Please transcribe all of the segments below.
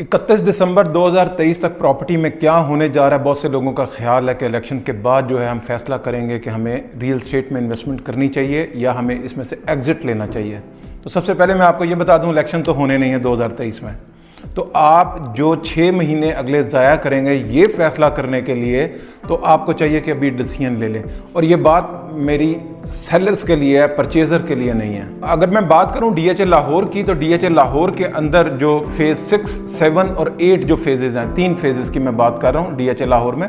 31 दिसंबर 2023 तक प्रॉपर्टी में क्या होने जा रहा है। बहुत से लोगों का ख्याल है कि इलेक्शन के बाद जो है हम फैसला करेंगे कि हमें रियल एस्टेट में इन्वेस्टमेंट करनी चाहिए या हमें इसमें से एग्जिट लेना चाहिए। तो सबसे पहले मैं आपको ये बता दूं, इलेक्शन तो होने नहीं है 2023 में। तो आप जो 6 महीने अगले ज़ाया करेंगे ये फैसला करने के लिए, तो आपको चाहिए कि अभी डिसीजन ले लें। और ये बात मेरी सेलर्स के लिए है, परचेज़र के लिए नहीं है। अगर मैं बात करूं DHA लाहौर की, तो DHA लाहौर के अंदर जो फेज़ 6, 7 और 8 जो फेजेज़ हैं, 3 फेजेज़ की मैं बात कर रहा हूं DHA लाहौर में।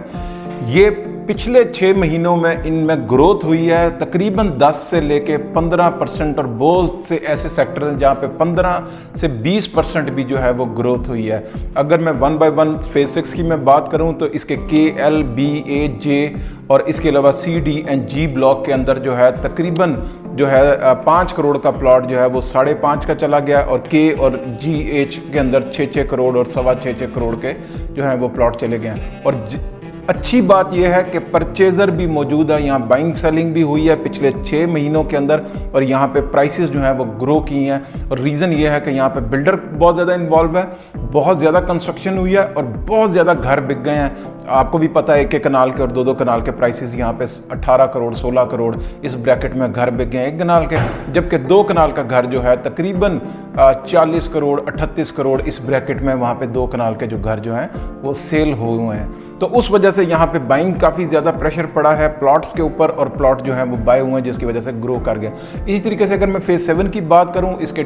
ये पिछले 6 महीनों में इनमें ग्रोथ हुई है तकरीबन 10 से लेके 15%, और बहुत से ऐसे सेक्टर हैं जहाँ पे 15 से 20% भी जो है वो ग्रोथ हुई है। अगर मैं 1 बाय 1 फेज 6 की मैं बात करूँ तो इसके KL, BA, J और इसके अलावा CD एंड G ब्लॉक के अंदर जो है तकरीबन जो है 5 करोड़ का प्लॉट जो है वो 5.5 का चला गया, और K और GH के अंदर 6 करोड़ और 6.25 करोड़ के जो है वो प्लॉट चले गए। और अच्छी बात यह है कि परचेज़र भी मौजूद है, यहाँ बाइंग सेलिंग भी हुई है पिछले 6 महीनों के अंदर, और यहाँ पे प्राइसेस जो हैं वो ग्रो की हैं। और रीज़न ये है कि यहाँ पे बिल्डर बहुत ज़्यादा इन्वॉल्व है, बहुत ज़्यादा कंस्ट्रक्शन हुई है और बहुत ज़्यादा घर बिक गए हैं। आपको भी पता है, 1 कनाल के और 2 कनाल के प्राइसेस यहाँ पे 18 करोड़ 16 करोड़ इस ब्रैकेट में घर बिक गए हैं 1 कनाल के, जबकि 2 कनाल का घर जो है तकरीबन 40 करोड़ 38 करोड़ इस ब्रैकेट में वहाँ पे 2 कनाल के जो घर जो हैं वो सेल हुए हैं। तो उस वजह से यहाँ पे बाइंग काफ़ी ज़्यादा प्रेशर पड़ा है प्लॉट्स के ऊपर, और प्लॉट जो है वो बाय हुए हैं जिसकी वजह से ग्रो कर गए। इसी तरीके से अगर मैं फेज 7 की बात करूँ, इसके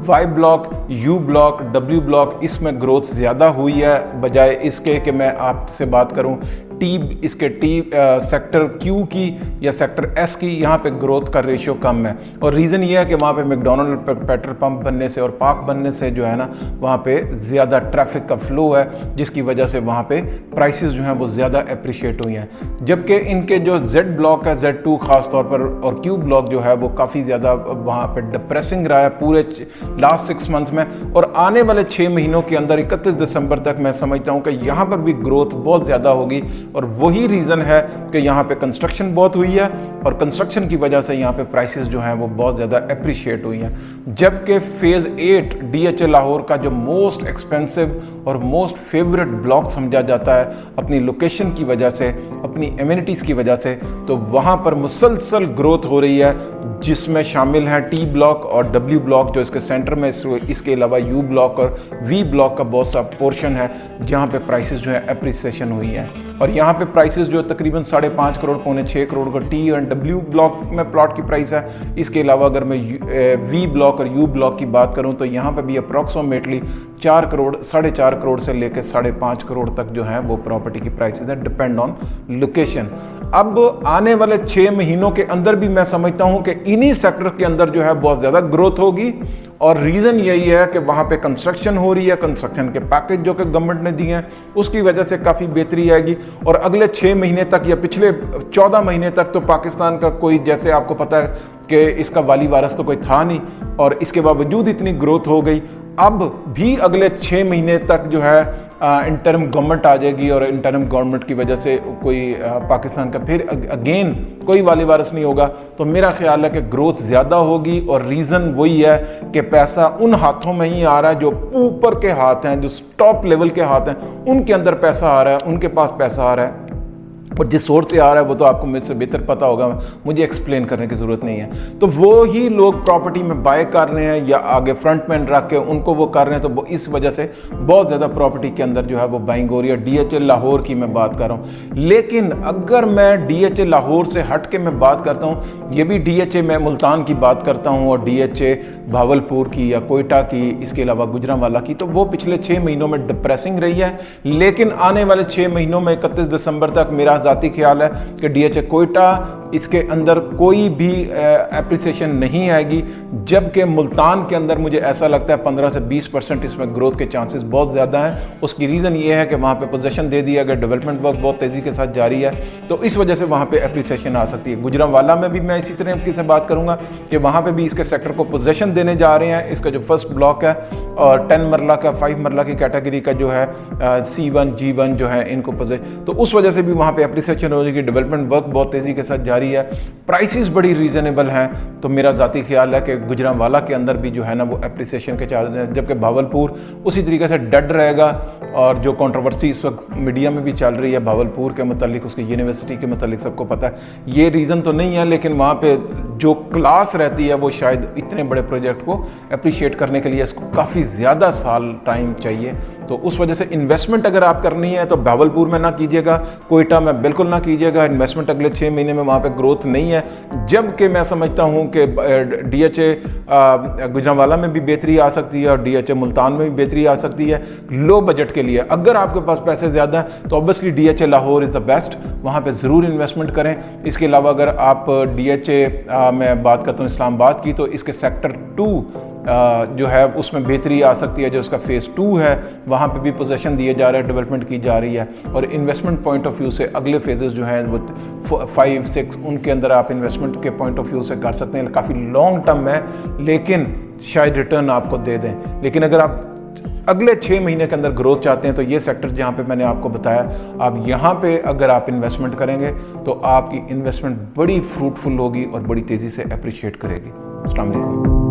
Y block, U block, W block, इसमें ग्रोथ ज़्यादा हुई है बजाय इसके कि मैं आपसे बात करूँ इसके सेक्टर Q की या सेक्टर S की, यहाँ पे ग्रोथ का रेशियो कम है। और रीज़न ये है कि वहाँ पे मैकडॉनल्ड पेट्रोल पंप बनने से और पार्क बनने से जो है ना, वहाँ पे ज़्यादा ट्रैफिक का फ्लो है, जिसकी वजह से वहाँ पे प्राइसेस जो हैं वो ज़्यादा अप्रिशिएट हुई हैं। जबकि इनके जो Z ब्लॉक है, Z2 ख़ास तौर पर, और Q ब्लॉक जो है वो काफ़ी ज़्यादा वहाँ पे डिप्रेसिंग रहा है पूरे लास्ट 6 मंथ में। और आने वाले 6 महीनों के अंदर 31 दिसंबर तक मैं समझता हूँ कि यहाँ पर भी ग्रोथ बहुत ज़्यादा होगी। और वही रीज़न है कि यहाँ पे कंस्ट्रक्शन बहुत हुई है, और कंस्ट्रक्शन की वजह से यहाँ पे प्राइसेस जो हैं वो बहुत ज़्यादा अप्रिशिएट हुई हैं। जबकि फेज़ 8 DHA लाहौर का जो मोस्ट एक्सपेंसिव और मोस्ट फेवरेट ब्लॉक समझा जाता है अपनी लोकेशन की वजह से, अपनी एमिनिटीज़ की वजह से, तो वहाँ पर मुसलसल ग्रोथ हो रही है, जिसमें शामिल हैं T ब्लॉक और W ब्लॉक जो इसके सेंटर में, इसके अलावा U ब्लॉक और V ब्लॉक का बहुत सा पोर्शन है जहाँ पे प्राइसेस जो है अप्रिसिएशन हुई है। और यहाँ पे प्राइसेस जो तकरीबन 5.5 करोड़ पौने 6 करोड़ का T और W ब्लॉक में प्लॉट की प्राइस है। इसके अलावा अगर मैं V ब्लॉक और U ब्लॉक की बात करूँ तो यहाँ पे भी अप्रॉक्सीमेटली 4 करोड़ 4.5 करोड़ से लेकर 5.5 करोड़ तक जो है वो प्रॉपर्टी की प्राइसेस है, डिपेंड ऑन लोकेशन। अब आने वाले 6 महीनों के अंदर भी मैं समझता हूँ कि इन्हीं सेक्टर के अंदर जो है बहुत ज़्यादा ग्रोथ होगी, और रीज़न यही है कि वहाँ पे कंस्ट्रक्शन हो रही है, कंस्ट्रक्शन के पैकेज जो कि गवर्नमेंट ने दिए हैं उसकी वजह से काफ़ी बेहतरी आएगी। और अगले 6 महीने तक या पिछले 14 महीने तक तो पाकिस्तान का कोई, जैसे आपको पता है कि इसका वाली वारस तो कोई था नहीं, और इसके बावजूद इतनी ग्रोथ हो गई। अब भी अगले 6 महीने तक जो है इंटरिम गवर्नमेंट आ जाएगी, और इंटरिम गवर्नमेंट की वजह से कोई पाकिस्तान का फिर अगेन कोई वाली वारस नहीं होगा। तो मेरा ख्याल है कि ग्रोथ ज़्यादा होगी, और रीज़न वही है कि पैसा उन हाथों में ही आ रहा है जो ऊपर के हाथ हैं, जो टॉप लेवल के हाथ हैं, उनके अंदर पैसा आ रहा है, उनके पास पैसा आ रहा है। और जिस सोर्स से आ रहा है वो तो आपको मुझसे बेहतर पता होगा, मुझे एक्सप्लेन करने की ज़रूरत नहीं है। तो वो ही लोग प्रॉपर्टी में बाय कर रहे हैं या आगे फ्रंट में रख के उनको वो कर रहे हैं, तो वो इस वजह से बहुत ज़्यादा प्रॉपर्टी के अंदर जो है वो बाइंग हो रही है। DHA लाहौर की मैं बात कर रहा हूँ, लेकिन अगर मैं DHA लाहौर से हट के मैं बात करता हूँ, ये भी DHA मैं मुल्तान की बात करता हूँ और DHA भावलपुर की या कोयटा की, इसके अलावा गुजरांवाला की, तो वो पिछले 6 महीनों में डिप्रेसिंग रही है। लेकिन आने वाले 6 महीनों में 31 दिसंबर तक मेरा ज़ाती ख्याल है कि DHA कोयटा, इसके अंदर कोई भी एप्रिसिएशन नहीं आएगी, जबकि मुल्तान के अंदर मुझे ऐसा लगता है 15 से 20% इसमें ग्रोथ के चांसेस बहुत ज़्यादा हैं। उसकी रीज़न ये है कि वहाँ पे पोजीशन दे दिया गया, डेवलपमेंट वर्क बहुत तेज़ी के साथ जारी है, तो इस वजह से वहाँ पे एप्रिसिएशन आ सकती है। गुजरांवाला में भी मैं इसी तरह की से बात करूँगा कि वहाँ पर भी इसके सेक्टर को पोजीशन देने जा रहे हैं। इसका जो फर्स्ट ब्लॉक है और 10 मरला का 5 मरला की कैटेगरी का जो है C1 G1 जो है इनको पोजीशन, तो उस वजह से भी वहाँ पर एप्रिसिएशन हो जाएगी। डेवलपमेंट वर्क बहुत तेज़ी के साथ जारी रही है, प्राइसेस बड़ी रीज़नेबल हैं, तो मेरा ज़ाती ख्याल है कि गुजरांवाला के अंदर भी जो है ना वो एप्रिसिएशन के चार्ज हैं, जबकि भावलपुर उसी तरीके से डेड रहेगा। और जो कंट्रोवर्सी इस वक्त मीडिया में भी चल रही है भावलपुर के मतलब, उसकी यूनिवर्सिटी के मतलब सबको पता है, ये रीज़न तो नहीं है, लेकिन वहाँ पे जो क्लास रहती है वो शायद इतने बड़े प्रोजेक्ट को अप्रिशिएट करने के लिए इसको काफ़ी ज़्यादा साल टाइम चाहिए। तो उस वजह से इन्वेस्टमेंट अगर आप करनी है तो भावलपुर में ना कीजिएगा, कोयटा में बिल्कुल ना कीजिएगा। इन्वेस्टमेंट अगले 6 महीने में वहाँ पे ग्रोथ नहीं है, जबकि मैं समझता हूँ कि DHA गुजरांवाला में भी बेहतरी आ सकती है और DHA मुल्तान में भी बेहतरी आ सकती है लो बजट के लिए। अगर आपके पास पैसे ज़्यादा हैं तो obviously DHA Lahore is the best, वहाँ पे ज़रूर इन्वेस्टमेंट करें। इसके अलावा अगर आप DHA में बात करता हूँ इस्लामाबाद की, तो इसके सेक्टर 2 जो है उसमें बेहतरी आ सकती है। जो उसका फेज़ 2 है वहाँ पे भी पोजीशन दिए जा रहे हैं, डेवलपमेंट की जा रही है, और इन्वेस्टमेंट पॉइंट ऑफ व्यू से अगले फेजेस जो हैं वो 5-6 उनके अंदर आप इन्वेस्टमेंट के पॉइंट ऑफ व्यू से कर सकते हैं। काफ़ी लॉन्ग टर्म है, लेकिन शायद रिटर्न आपको दे दें। लेकिन अगर आप अगले 6 महीने के अंदर ग्रोथ चाहते हैं तो ये सेक्टर जहाँ पे मैंने आपको बताया, आप यहाँ पे अगर आप इन्वेस्टमेंट करेंगे तो आपकी इन्वेस्टमेंट बड़ी फ्रूटफुल होगी और बड़ी तेज़ी से अप्रिशिएट करेगी। अस्सलाम वालेकुम।